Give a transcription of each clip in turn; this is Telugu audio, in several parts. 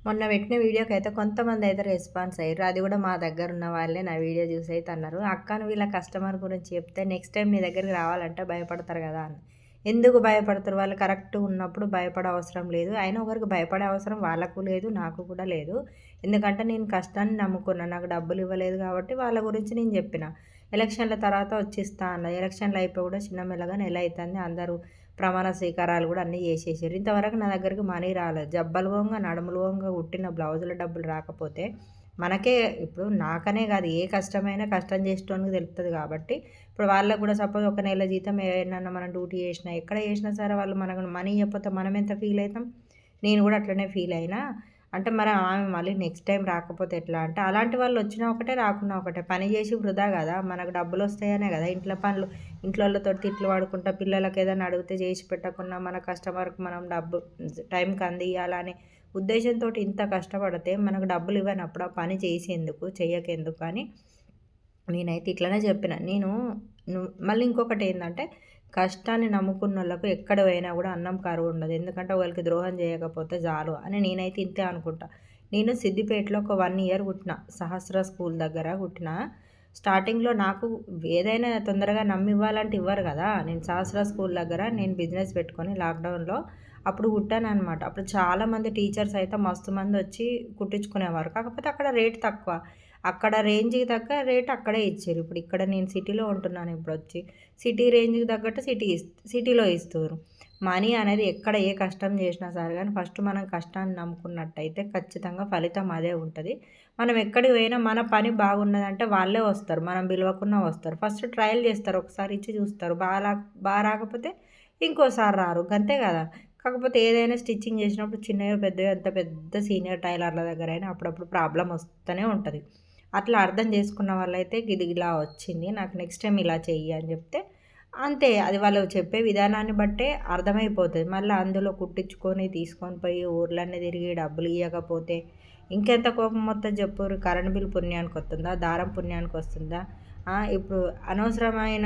మొన్న పెట్టిన వీడియోకైతే కొంతమందయితే రెస్పాన్స్ అయ్యిర్రు. అది గూడా మా దగ్గరున్న వాళ్ళే నా వీడియో జూసయితే అన్నారు. "అక్క నువ్వు ఇలా కస్టమర్ గురించి చెప్తే నెక్స్ట్ టైమ్ నీ దగ్గరికి రావాలంటే భయపడతారు గదా!" అని. ఎందుకు భయపడతారు? వాళ్ళు కరెక్ట్‌గున్నప్పుడు భయపడే అవసరం లేదు. అయినా ఒకరికి భయపడే అవసరం వాళ్ళకు లేదు, నాకు కూడా లేదు. ఎందుకంటే నేను కష్టాన్ని నమ్ముకున్నా. నాకు డబ్బులివ్వలేదు గాబట్టి వాళ్ళ గురించి నేను జెప్పిన. ఎలక్షన్‌ల తర్వాత వచ్చి ఇస్తా అన్న. ఎలక్షన్‌లు అయిపోయి గూడా చిన్న మెల్లగా నెల అయితంది. అందరూ ప్రమాణ స్వీకారాలు గూడా అన్నీ జేసేసిర్రు. ఇంతవరకు నా దగ్గరికి మనీ రాలేదు. జబ్బలు పోంగా, నడుములు పోంగా కుట్టిన బ్లౌజుల డబ్బులు రాకపోతే మనకే ఇప్పుడు నాకనే గాదు ఏ కష్టమైనా కష్టం చేసేటోనికి తెలుస్తది గాబట్టి, ఇప్పుడు వాళ్ళకి గూడా సపోజ్ ఒక నెల జీతం ఏడనన్నా మనం డ్యూటీ చేసినా, ఎక్కడ చేసినా సరే వాళ్ళు మనకు మనీ ఇయ్యకపోతే మనం ఎంత ఫీల్ అయితాం? నేను గూడా అట్లనే ఫీల్ అయినా. అంటే మరి ఆమె మళ్ళీ నెక్స్ట్ టైమ్ రాకపోతే ఎట్లా అంటే, అలాంటి వాళ్ళు వచ్చినా ఒకటే, రాకున్నా ఒకటే. పని చేసి వృధా గదా! మనకు డబ్బులొస్తాయనే గదా! ఇంట్లో పనులు ఇంట్లోళ్ళతోటి తిట్లు పడుకుంటా, పిల్లలకి ఏదైనా అడిగితే చేసి పెట్టకున్నా, మన కస్టమర్‌కి మనం డబ్బు టైంకి అందియ్యాలనే ఉద్దేశంతోటి ఇంత కష్టపడితే, మనకు డబ్బులు ఇవ్వనప్పుడు ఆ పని చేసేందుకు, చెయ్యకెందుకు అని నేనైతే ఇట్లనే చెప్పిన. మళ్ళీ ఇంకొకటేందంటే, కష్టాన్ని నమ్ముకున్నోళ్ళకు ఎక్కడ పోయినా గూడా అన్నం కరువుండదు. ఎందుకంటే ఒకళ్ళకి ద్రోహం చేయకపోతే చాలు అని నేనైతే ఇంతే అనుకుంటా. నేను సిద్దిపేటలో ఒక 1 ఇయర్ కుట్టిన. సహస్ర స్కూల్ దగ్గర కుట్టిన. స్టార్టింగ్‌లో నాకు ఏదైనా తొందరగా నమ్మివ్వాలంటే ఇవ్వరు గదా! నేను సహస్ర స్కూల్ దగ్గర నేను బిజినెస్ పెట్టుకొని లాక్‌డౌన్‌లో అప్పుడు కుట్టాననమాట. అప్పుడు చాలామంది టీచర్స్ అయితే మస్తు మందొచ్చి కుట్టించుకునేవారు. కాకపోతే అక్కడ రేట్ తక్కువ. అక్కడ రేంజ్‌కి తగ్గ రేట్ అక్కడే ఇచ్చిర్రు. ఇప్పుడు ఇక్కడ నేను సిటీలో ఉంటున్నాను ఇప్పుడొచ్చి. సిటీ రేంజ్‌కి తగ్గట్టు సిటీలో ఇస్తుర్రు. మనీ అనేది ఎక్కడ ఏ కష్టం చేసినా సరే గానీ ఫస్ట్ మనం కష్టాన్ని నమ్ముకున్నట్టయితే ఖచ్చితంగా ఫలితం అదే ఉంటది. మనం ఎక్కడికి పోయినా మన పని బాగున్నదంటే వాళ్ళే వస్తారు. మనం పిలవకున్నా వస్తారు. ఫస్ట్ ట్రయల్ చేస్తారు. ఒకసారి ఇచ్చి చూస్తారు. బా రాకపోతే ఇంకోసారి రారు. గంతే గదా! కాకపోతే ఏదైనా స్టిచ్చింగ్ చేసినప్పుడు చిన్నయో, పెద్దయో ఎంత పెద్ద సీనియర్ టైలర్ల దగ్గరైనా అప్పుడప్పుడు ప్రాబ్లమ్ వస్తూనే ఉంటది. అట్లా అర్థం చేసుకున్న వాళ్ళైతే ఇది ఇలా వచ్చింది. నాకు నెక్స్ట్ టైమ్ ఇలా చెయ్యి అని చెప్తే అంతే. అది వాళ్ళు చెప్పే విధానాన్ని బట్టే అర్థమైపోతది. మళ్ళా అందులో కుట్టించుకొని, తీసుకొని పోయి ఊర్లన్నీ తిరిగి డబ్బులియ్యకపోతే ఇంకెంత కోపమొత్తది జెప్పుర్రి. Current bill పుణ్యానికొత్తుందా? దారం పుణ్యానికొస్తుందా? ఇప్పుడు అనవసరమైన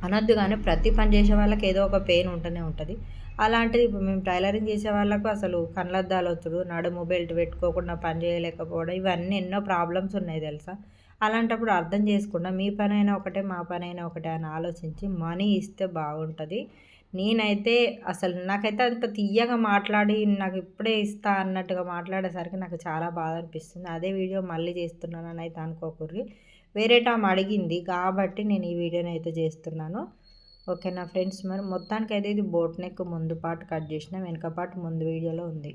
అనొద్దు గానీ ప్రతి పని జేసే వాళ్ళకి ఏదో ఒక పెయిన్ ఉంటూనే ఉంటది. అలాంటిది ఇప్పుడు మేము టైలరింగ్ జేసే వాళ్ళకు అసలు కళ్ళద్దాలొచ్చుడు, నడుము బెల్ట్ పెట్టుకోకుండా పని జేయలేకపోవడం ఇవన్నీ ఎన్నో ప్రాబ్లమ్స్ ఉన్నాయి దెలుసా? అలాంటప్పుడు అర్థం జేసుకుండా మీ పనైనా ఒకటే, మా పనైనా ఒకటే అని ఆలోచించి మనీ ఇస్తే బాగుంటది. నేనైతే అసలు నాకైతే అంత తియ్యగా మాట్లాడి నాకిప్పుడే ఇస్తా అన్నట్టుగా మాట్లాడేసరికి నాకు చాలా బాధ అనిపిస్తుంది. అదే వీడియో మళ్ళీ చేస్తున్నాననైతే అనుకోకుర్రి. వేరేటామె అడిగింది కాబట్టి నేను ఈ వీడియోనైతే చేస్తున్నాను. ఓకేనా ఫ్రెండ్స్. మరి మొత్తానికైతే ఇది బోట్ నెక్ ముందు పార్ట్ కట్ చేసిన, వెనక పార్ట్ ముందు వీడియోలో ఉంది.